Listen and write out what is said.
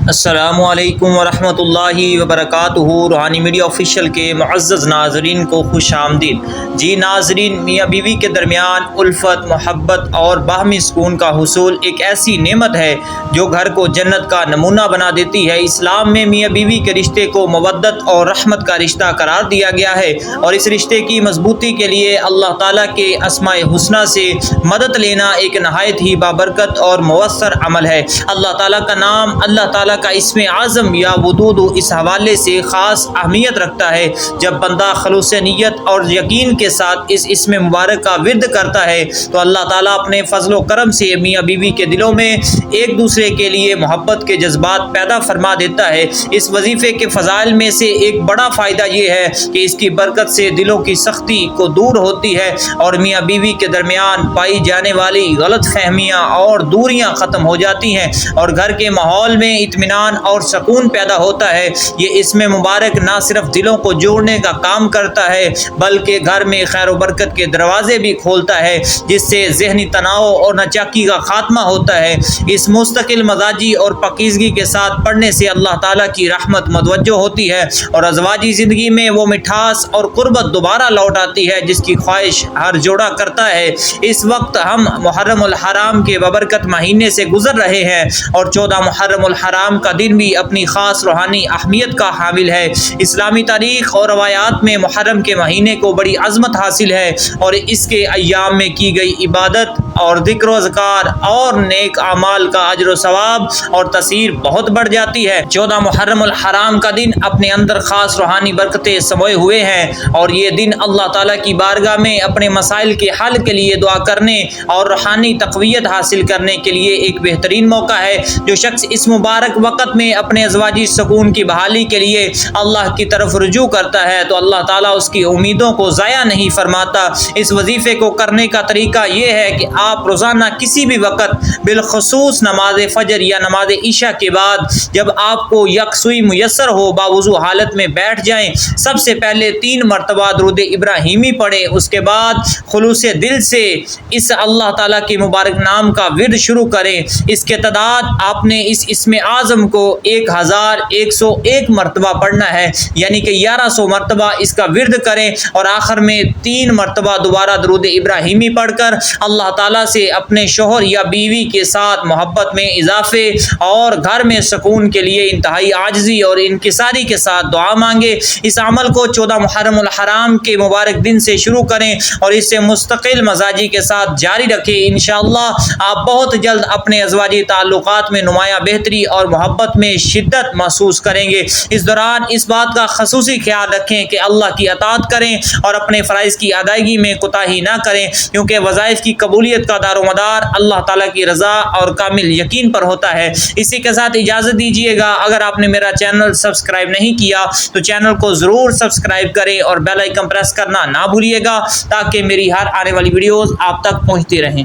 السلام علیکم ورحمۃ اللہ وبرکاتہ۔ روحانی میڈیا آفیشیل کے معزز ناظرین کو خوش آمدید۔ جی ناظرین، میاں بیوی کے درمیان الفت، محبت اور باہمی سکون کا حصول ایک ایسی نعمت ہے جو گھر کو جنت کا نمونہ بنا دیتی ہے۔ اسلام میں میاں بیوی کے رشتے کو مودت اور رحمت کا رشتہ قرار دیا گیا ہے، اور اس رشتے کی مضبوطی کے لیے اللہ تعالیٰ کے اسماء الحسنی سے مدد لینا ایک نہایت ہی بابرکت اور مؤثر عمل ہے۔ اللہ تعالیٰ کا نام، اللہ تعالیٰ کا اسم اعظم یا ودود اس حوالے سے خاص اہمیت رکھتا ہے۔ جب بندہ خلوص نیت اور یقین کے ساتھ اس اسم مبارک کا ورد کرتا ہے تو اللہ تعالیٰ اپنے فضل و کرم سے میاں بیوی کے دلوں میں ایک دوسرے کے لیے محبت کے جذبات پیدا فرما دیتا ہے۔ اس وظیفے کے فضائل میں سے ایک بڑا فائدہ یہ ہے کہ اس کی برکت سے دلوں کی سختی کو دور ہوتی ہے اور میاں بیوی کے درمیان پائی جانے والی غلط فہمیاں اور دوریاں ختم ہو جاتی ہیں، اور گھر کے ماحول میں اطمینان اور سکون پیدا ہوتا ہے۔ یہ اسم مبارک نہ صرف دلوں کو جوڑنے کا کام کرتا ہے بلکہ گھر میں خیر و برکت کے دروازے بھی کھولتا ہے، جس سے ذہنی تناؤ اور ناچاکی کا خاتمہ ہوتا ہے۔ اس مستقل مزاجی اور پاکیزگی کے ساتھ پڑھنے سے اللہ تعالیٰ کی رحمت متوجہ ہوتی ہے اور ازواجی زندگی میں وہ مٹھاس اور قربت دوبارہ لوٹ آتی ہے جس کی خواہش ہر جوڑا کرتا ہے۔ اس وقت ہم محرم الحرام کے بابرکت مہینے سے گزر رہے ہیں، اور 14 محرم الحرام کا دن بھی اپنی خاص روحانی اہمیت کا حامل ہے۔ اسلامی تاریخ اور روایات میں محرم کے مہینے کو بڑی عظمت حاصل ہے، اور اس کے ایام میں کی گئی عبادت اور ذکر و اذکار اور نیک اعمال کا اجر و ثواب اور تاثیر بہت بڑھ جاتی ہے۔ 14 محرم الحرام کا دن اپنے اندر خاص روحانی برکتیں سموئے ہوئے ہیں، اور یہ دن اللہ تعالیٰ کی بارگاہ میں اپنے مسائل کے حل کے لیے دعا کرنے اور روحانی تقویت حاصل کرنے کے لیے ایک بہترین موقع ہے۔ جو شخص اس مبارک وقت میں اپنے ازواجی سکون کی بحالی کے لیے اللہ کی طرف رجوع کرتا ہے تو اللہ تعالیٰ اس کی امیدوں کو ضائع نہیں فرماتا۔ اس وظیفے کو کرنے کا طریقہ یہ ہے کہ آپ روزانہ کسی بھی وقت، بالخصوص نماز فجر یا نماز عشاء کے بعد، جب آپ کو یکسوئی میسر ہو، باوضو حالت میں بیٹھ جائیں۔ سب سے پہلے 3 مرتبہ درود ابراہیمی پڑھیں، اس کے بعد خلوص دل سے اس اللہ تعالیٰ کے مبارک نام کا ورد شروع کریں۔ اس کے تعداد آپ نے اس اسم اعظم کو 1101 مرتبہ پڑھنا ہے، یعنی کہ 1100 مرتبہ اس کا ورد کریں، اور آخر میں 3 مرتبہ دوبارہ درود ابراہیمی پڑھ کر اللہ تعالیٰ سے اپنے شوہر یا بیوی کے ساتھ محبت میں اضافے اور گھر میں سکون کے لیے انتہائی عاجزی اور انکساری کے ساتھ دعا مانگے۔ اس عمل کو 14 محرم الحرام کے مبارک دن سے شروع کریں اور اس سے مستقل مزاجی کے ساتھ جاری رکھیں۔ انشاءاللہ آپ بہت جلد اپنے ازواجی تعلقات میں نمایاں بہتری اور محبت میں شدت محسوس کریں گے۔ اس دوران اس بات کا خصوصی خیال رکھیں کہ اللہ کی اطاعت کریں اور اپنے فرائض کی ادائیگی میں کوتاہی نہ کریں، کیونکہ وظائف کی قبولیت کا دار و مدار اللہ تعالیٰ کی رضا اور کامل یقین پر ہوتا ہے۔ اسی کے ساتھ اجازت دیجیے گا، اگر آپ نے میرا چینل سبسکرائب نہیں کیا تو چینل کو ضرور سبسکرائب کریں اور بیل آئیکن پریس کرنا نہ بھولیے گا تاکہ میری ہر آنے والی ویڈیوز آپ تک پہنچتی رہیں۔